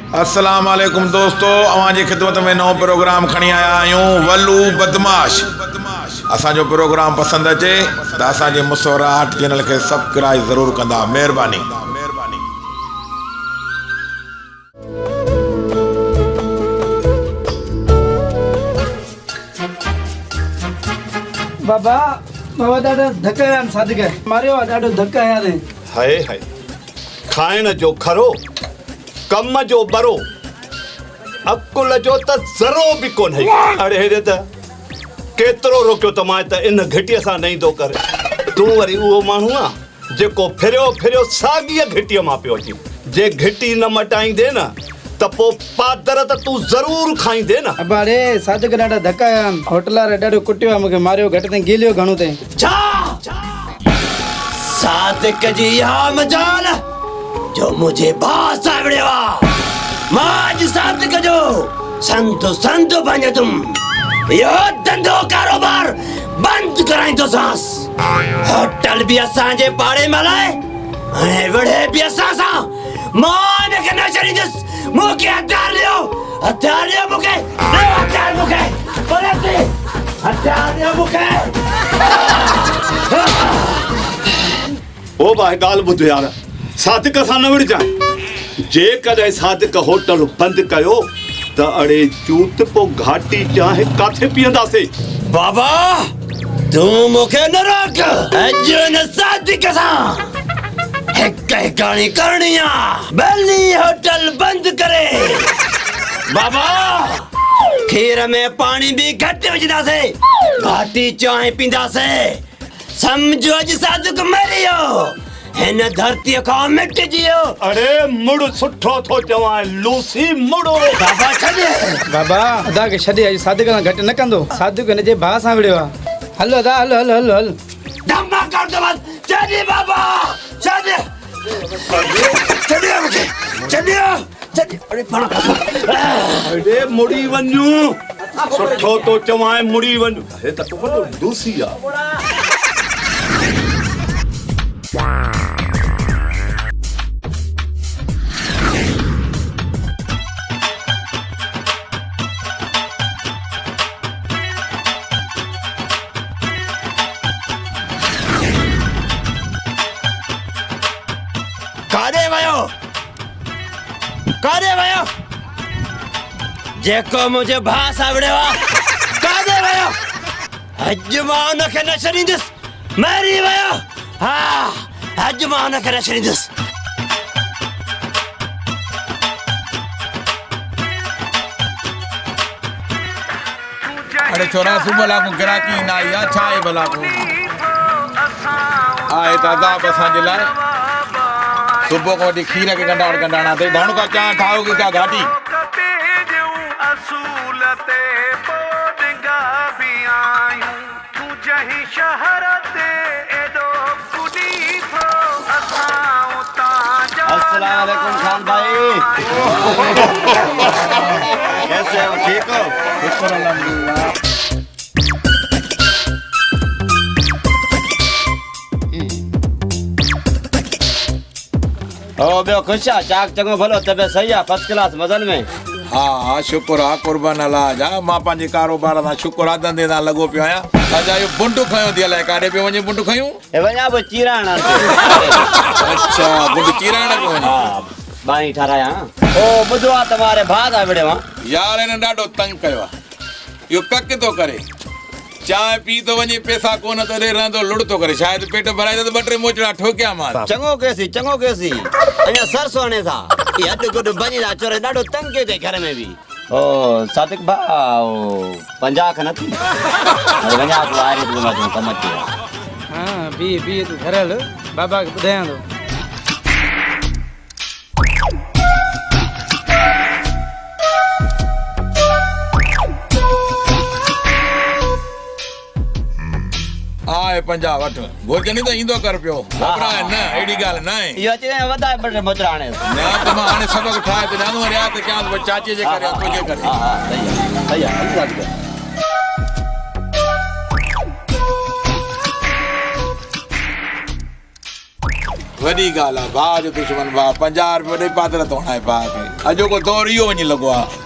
अस्सलाम वालेकुम दोस्तों, अवां जी खिदमत में नओं प्रोग्राम खणी आया आहियूं, वल्लू बदमाश। असांजो प्रोग्राम पसंदि अचे त असांजे मुसौरा आर्ट चैनल खे सब्सक्राइब ज़रूरु कंदा, महिरबानी। बाबा बाबा ॾाढा धक आहिनि सादिक मारियो आहे, ॾाढो धक आया आहिनि। हाय हाय, खाइण जो खरो, कम जो बरो, अकुल जो त ज़रो बि कोन है। अरे हेॾे त केतिरो रोकियो त मां त इन घिटीअ सां नहीं थो करे। तूं वरी उहो माण्हू आहे जेको फिरियो फिरियो साॻीअ घिटीअ मां पियो अची। जे घिटी न मटाईंदे न त पोइ पादर त तूं ज़रूरु खाईंदे न। अबाड़े सादिक ॾाढा धक आया आहिनि, होटल वारे ॾाढो कुटियो आहे, मूंखे मारियो घटि ताईं गिलियो घणो ताईं। छा सादिक जी इहा मजाल जो मुझे भाउ सावड़ियो आहे। मां अॼु सादिक जो संत बणियतुम। इहो धंधो कारोबार बंदि कराईंदोसांसि। होटल बि असांजे पाड़े में हलाए, हाणे विढ़े बि असां सां। मां हिनखे न छॾींदुसि। मूंखे हथियार ॾियो मूंखे, हथियार मूंखे, हथियार ॾियो मूंखे। ओ भाई ॻाल्हि ॿुध यार, सादिक सां न विढ़जांइ। जेकॾहिं सादिक होटल बंदि कयो त अड़े चूत पोइ घाटी चाहे काथे पीअंदासीं। बाबा तूं मूंखे न रोक। अॼु न सादिक सां हिक हिकाणी करणी आहे। भली होटल बंदि करे। बाबा खीर में पानी भी घटि विझंदासीं, घाटी चांहि पींदासीं। समझो अॼु सादिक मरियो, हिन धरतीअ खां मिटिजियो। अरे मुड़ सुठो थो चवां, लूसी मुड़ो। बाबा छॾ। बाबा अदा खे छॾे, अॼु सादिक सां घटि न कंदो। सादिक हिनजे भाउ सां विड़ियो आहे। हलो अदा, हलो हलो हलो हलो। धम्मा कर दो बस। छॾ बाबा, छॾ। छॾियो मूंखे, छॾियो। अरे अरे मुड़ी वञू, सुठो तो चवां मुड़ी वञू। हे त वॾो लूसी आहे। काॾे वियो जेको मुंहिंजे भाउ सां विड़ियो आहे? काॾे वियो? अॼु मां हुनखे न छॾींदुसि। मरी वियो। हा, अॼु मां हुनखे न छॾींदुसि। अरे छोरा, सुबुह लाकू गिराकी न आई आहे, छा आहे भला को आहे त अदाब असांजे लाइ। सुबुह को वठी खीर के गंडाणा ते धण का चां ठाओ की क्या घाटी। अस्सलाम वालेकुम खान भाई। कैसे हो, ठीक हो? शुक्र अल्हम्दुलिल्लाह। ओ बे खुश आ? चाक चंगो भलो, तबे सही आ, फर्स्ट क्लास मजन में। हाँ शुक्र आहे, कुर्बान अल्लाह जा। मां पंहिंजे कारोबार सां शुक्र आहे, धंधे सां लॻो पियो आहियां। अजा इहो बुंड खयो थी अलाए काॾे पियो वञे। बुंड खयूं? ए वञा बि चीराणा। अच्छा, बुंड चीराइण पियो वञे। हां, बाई ठाराया। ओ ॿुधो आहे तुम्हारे भाउ सां विड़ियो आहे। यार हिन ॾाढो तंग कयो आहे। इहो कक थो करे, चांहि पी थो वञे, पैसा कोन त ॾे रहंदो, लुड़ थो करे। शायदि पेट भराए त ॿ टे मोचड़ा ठोकिया मां। चङो केसी अञा सरसो हणे था। ये अॾु गुॾु बनी था चोरे, ॾाढो तंग कयो अथई घर में बि। ओ सादिक भाउ 50 खन थी। अरे वञा तूं आरे तूं मां कम अची वियो। हाँ बी तू घर हल, बाबा खे ॿुधायां थो। आए 50 वठ घोचनी त ईंदो कर पियो। घबराए न, अहिड़ी ॻाल्हि न आहे। इहो अची वधाए ॿ टे मोचड़ा हाणे। न त मां हाणे सबक ठाहे त ॾियां वरी त कयां चाचे जे करे तुंहिंजे करे। हा हा सही आहे। वॾी ॻाल्हि आहे, भाउ जो दुश्मन भाउ 50 रुपए ॾेई पादर थो हणाए भाउ खे। अॼो को दौर इहो वञी लॻो आहे।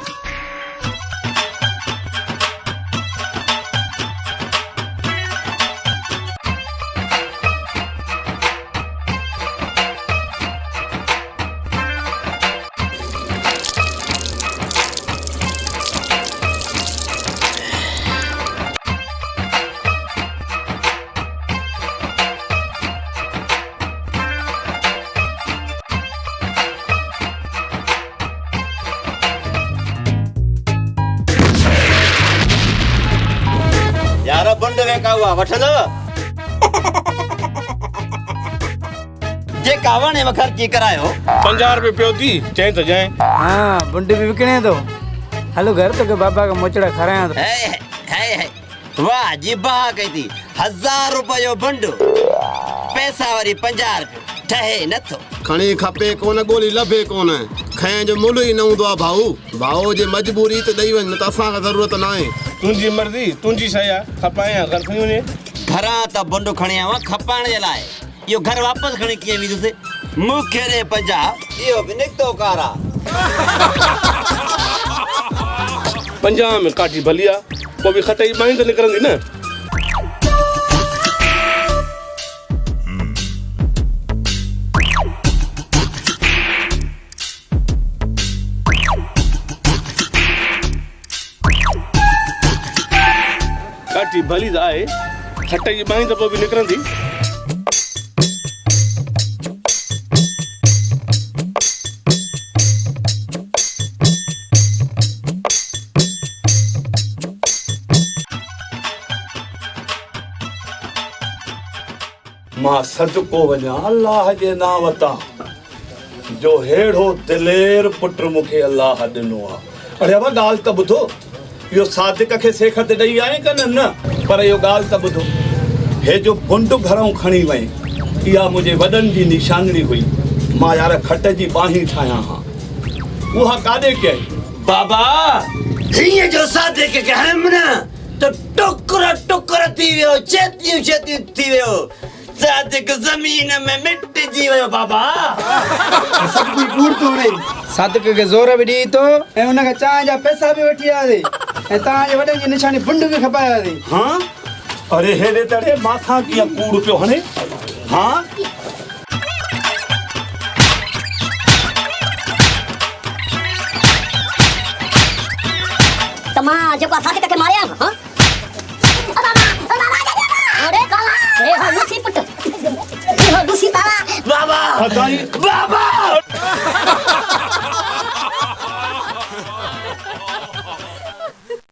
यार बंड वेका हुआ वठंदो जे कावण में खर्ची करायो 50 रुपए पियो दी चई त जाए। हाँ बुंड भी विकणे तो हलो घर तो के बाबा का मोचड़ा खराया तो है वाह जी बाह कही थी 1000 रुपए जो बंड पैसा वारी 50 रुपए ठहे नथो खणी खपे कोन गोली लभे कोन खैं जो मुल ही न हूंदो आहे भाऊ जे मजबूरी त ॾेई वञ न त असांखे ज़रूरत न आहे। तुंहिंजी मर्ज़ी तुंहिंजी शइ आहे खपाए या घर खणी वञे। घरां त बंड खणी आवा खपाइण जे लाइ इहो घर वापस खणी कीअं वेंदुसि मूंखे ॾे 50 इहो बि निकितो कारा 50 में काठी भली आहे पोइ बि खटई बाई त निकिरंदी न। काठी भली त आहे खटई बाई त पोइ बि निकिरंदी। मां सदको वञा अल्लाह जे नाम तां जो हेड़ो दिलेर पुट मूंखे अल्लाह ॾिनो आहे। अरे अब ॻाल्हि त ॿुधो इहो सादिक खे सेखत ॾेई आहे कि न पर इहो ॻाल्हि त ॿुधो हे जो बुंड घरों खणी वई इहा मुंहिंजे वॾनि जी निशानी हुई। मां यार खट जी बाही ठाहियां हा उहा काॾे कई बाबा हीअं जो सादे के कहम न त टुकर टुकर थी वियो चेतियूं चेतियूं थी वियो सादिक ज़मीन में मिटिजी वियो बाबा सब कोई कूड़ तो रे सादिक के जोर भी दी तो ए उन का चाह जा पैसा भी वठी आ दे ए ता जे वडे जी निशानी बुंड भी खपाया दे। हाँ अरे हेड़े तड़े माथा किया कूड़ पियो हणे। हाँ तमा जेको सादिक के मारिया हां अरे काला ए हो लूसी पुट ए हो लूसी तारा बाबा खदाई बाबा